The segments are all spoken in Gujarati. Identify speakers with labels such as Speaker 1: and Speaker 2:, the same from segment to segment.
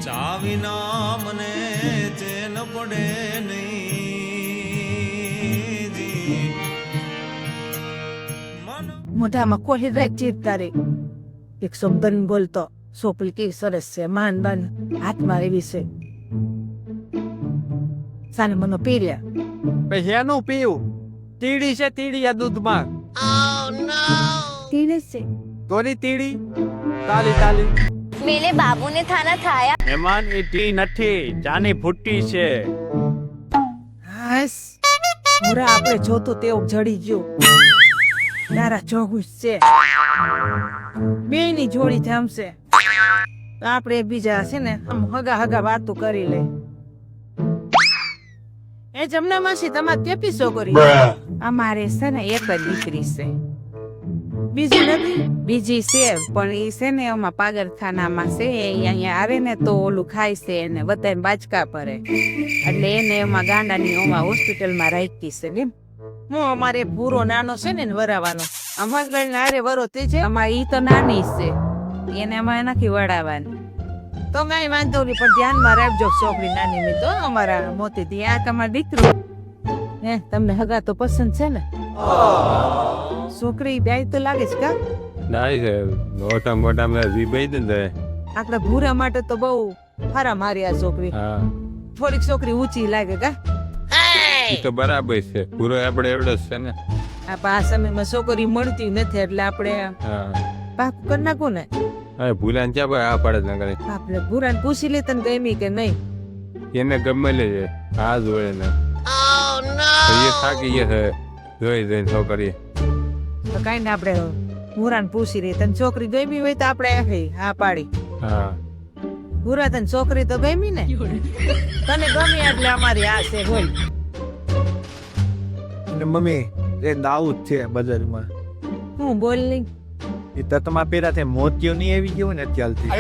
Speaker 1: ચાવી ના મને ચેન પડે નહીં જી
Speaker 2: મોઢામાં કોલી રાખ ચીરતા રે એક શબ્દન બોલતો સોપલી કેવી સરસ છે માન બાન હાથમાં એવી છે સાને મને પીર્યા
Speaker 3: પછી એનું પીવું તીડી છે તીડી આ દૂધમાં
Speaker 2: તીને છે
Speaker 3: તોરી તીડી તાલી તાલી
Speaker 4: मेरे बाबू ने खाना खाया।
Speaker 3: મહેમાન એ ટી નથી ચાની ફૂટી છે.
Speaker 2: હાસ મોરા આપણે જોતું તેવું જડી ગયું તારા જોગું છે બે ની જોડી થામશે આપણે બીજા છે ને આમ હગા હગા વાતો કરી લે એ જમના માસી તમારે તેપી છોકરી
Speaker 5: અમારે છે ને એક જ દીકરી છે
Speaker 2: બીજી નથી
Speaker 5: બીજી છે પણ એ છે ને એમાં પાગલખાનામાં છે એ અહીંયા આવે ને તો ઓલું ખાય છે એને બધાને બાચકા પડે એટલે એને એમાં ગાંડાની ઓમાં હોસ્પિટલમાં રાખી છે કેમ
Speaker 2: હું અમારે પૂરો નાનો છે ને વરાવાનો અમારે હારે વરો તે છે
Speaker 5: આમાં ઈ તો નાની છે એને એમાં નથી વડાવવાની
Speaker 2: તો કઈ વાંધો નહીં પણ ધ્યાનમાં રાખજો છોકરી નાની મેં તો અમારા મોતી ત્યાં તમારા દીકરો હે તમને હગા તો પસંદ છે ને છોકરી બ્યાય તો લાગે છે કા
Speaker 3: નાઈ છે મોટા મોટા મેં રીબાઈ દે
Speaker 2: આપડા ભૂરા માટે તો બહુ ફારા મારી આ છોકરી
Speaker 3: હા
Speaker 2: થોડીક છોકરી ઊંચી લાગે કા
Speaker 3: ઈ તો બરાબર છે પૂરો આપણે એવડો જ છે ને
Speaker 2: આ સમયમાં છોકરી મળતી નથી એટલે આપણે
Speaker 3: હા
Speaker 2: પાક કરી નાખું ને
Speaker 3: હવે ભૂલાને ક્યાં ભાઈ આ પડે ના કરે
Speaker 2: આપણે ભૂરાને પૂછી લે તને ગમી કે નહીં
Speaker 3: એને ગમે લે છે આ જોડે ને એ થાકી ગયા છે જોઈ જોઈને છોકરી
Speaker 2: તો કઈ ને આપણે ભૂરાને પૂછી લે તને છોકરી ગમી હોય તો આપણે હા પાડી
Speaker 3: હા
Speaker 2: ભૂરા તને છોકરી તો ગમી ને તને ગમી એટલે અમારી આ છે બોલ
Speaker 6: મમ્મી એ દાઉદ છે બજારમાં
Speaker 2: હું બોલ નહીં
Speaker 6: એ તો તમારા પેલા તે મોતિયો નહીં આવી ગયો ને ત્યારથી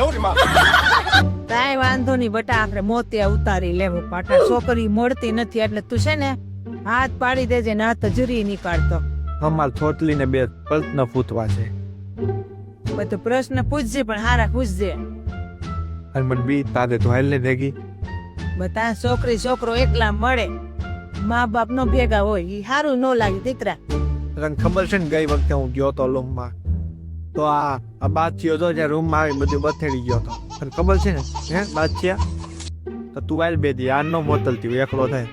Speaker 2: કાંઈ વાંધો નહીં બટા આપણે મોતિયા ઉતારી લેવું પાટા છોકરી મળતી નથી એટલે તું છે ને હાથ પાડી દેજે ને હાથ જરી નીકાળતો
Speaker 6: અમાર થોટલી ને બે પ્રશ્ન પૂછવા છે
Speaker 2: બધું પ્રશ્ન પૂછજે પણ હારા પૂછજે
Speaker 6: અને મને બી તારે તો હાલ ને ભેગી
Speaker 2: બધા છોકરી છોકરો એકલા મળે મા બાપ નો ભેગા હોય ઈ હારું ન લાગે દીકરા
Speaker 6: તને ખબર છે ને ગઈ વખતે હું ગયો તો રૂમમાં તો આ બાદશીઓ તો જ્યાં રૂમમાં આવી બધું બથેડી ગયો હતો તને ખબર છે ને હે બાદશિયા તો તું આલ બે દી આ નો મોકલતી હોય એકલો થાય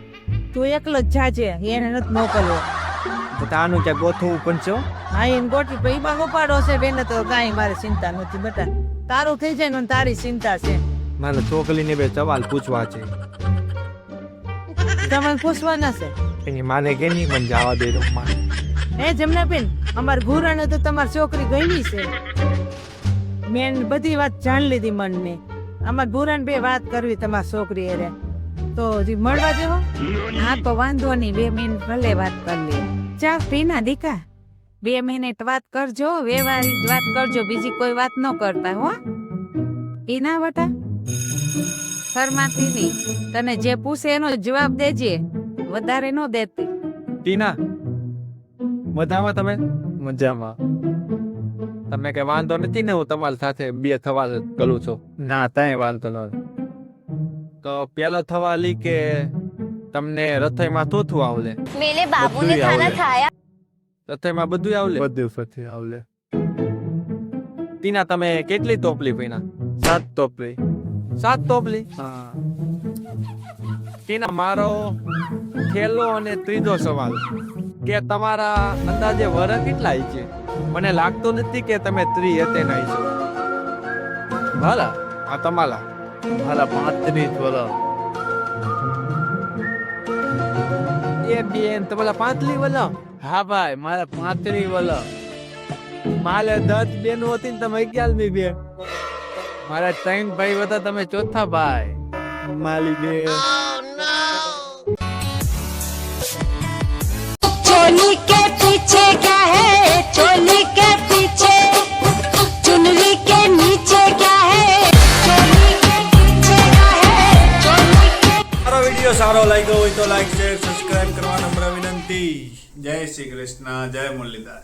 Speaker 2: તું એકલો જ જાજે એને નથી મોકલવો
Speaker 6: તો આનું ક્યાં ગોથવું પણ છે હો.
Speaker 2: હા એને ગોઠવી પછી એમાં ઉપાડો છે બેને તો કાંઈ મારે ચિંતા નથી બટા તારું થઈ જાય ને તારી ચિંતા છે
Speaker 6: મારે છોકરીને બે સવાલ પૂછવા છે
Speaker 2: તમારે પૂછવાના છે
Speaker 6: એની માને કે નહીં મને જવા દે રૂમમાં
Speaker 2: હે જમના બેન અમાર ભૂરાને તો તમારી છોકરી ગમી છે મેં બધી વાત જાણ લીધી મનને અમાર ભૂરાને બે વાત કરવી તમારી છોકરી એરે તો હજી મળવા દેવો
Speaker 5: હા તો વાંધો નહીં 2 મિનિટ ભલે વાત કરી લે ચા પીના દીકા 2 મિનિટ વાત કરજો વ્યવહારિક વાત કરજો બીજી કોઈ વાત ન કરતા હો પીના વટા ફરમાતી નહીં તને જે પૂછે એનો જવાબ દેજે વધારે ન દેતી
Speaker 6: ટીના મજામાં તમે મજામાં તમે કઈ વાંધો નથી ને હું તમારી સાથે બે થવા કરું છું ના તાય વાંધો નથી તો પેલો થવા લી કે તમને રથઈમાં થોથું આવલે
Speaker 4: मेरे बाबू ने खाना खाया।
Speaker 6: રથઈમાં બધું આવલે બધું ફથી આવલે ટીના તમે કેટલી ટોપલી પીના 7 ટોપલી 7 ટોપલી હા ટીના મારો છેલ્લો અને ત્રીજો સવાલ કે તમારા અંદાજે વર્ષ કેટલા છે મને લાગતું નથી કે તમે 3 હતે નહીં છો ભલા આ તમારા મારા 35 વર્ષ એ બેન તમારા 35 વર્ષ હા ભાઈ મારા 35 વર્ષ મારે 10 બેન હતી ને તમે 11મી બેન મારા 3 ભાઈ હતા તમે ચોથા ભાઈ માલી બેન
Speaker 4: चोली के पीछे क्या है, चोली के पीछे चुनरी के नीचे क्या है, चोली के पीछे क्या है, चोली के।
Speaker 1: મારો વિડીયો સારો લાગ્યો હોય તો લાઈક શેર સબસ્ક્રાઇબ કરવાનું વિનંતી. જય શ્રી કૃષ્ણ, જય મુરલીધર.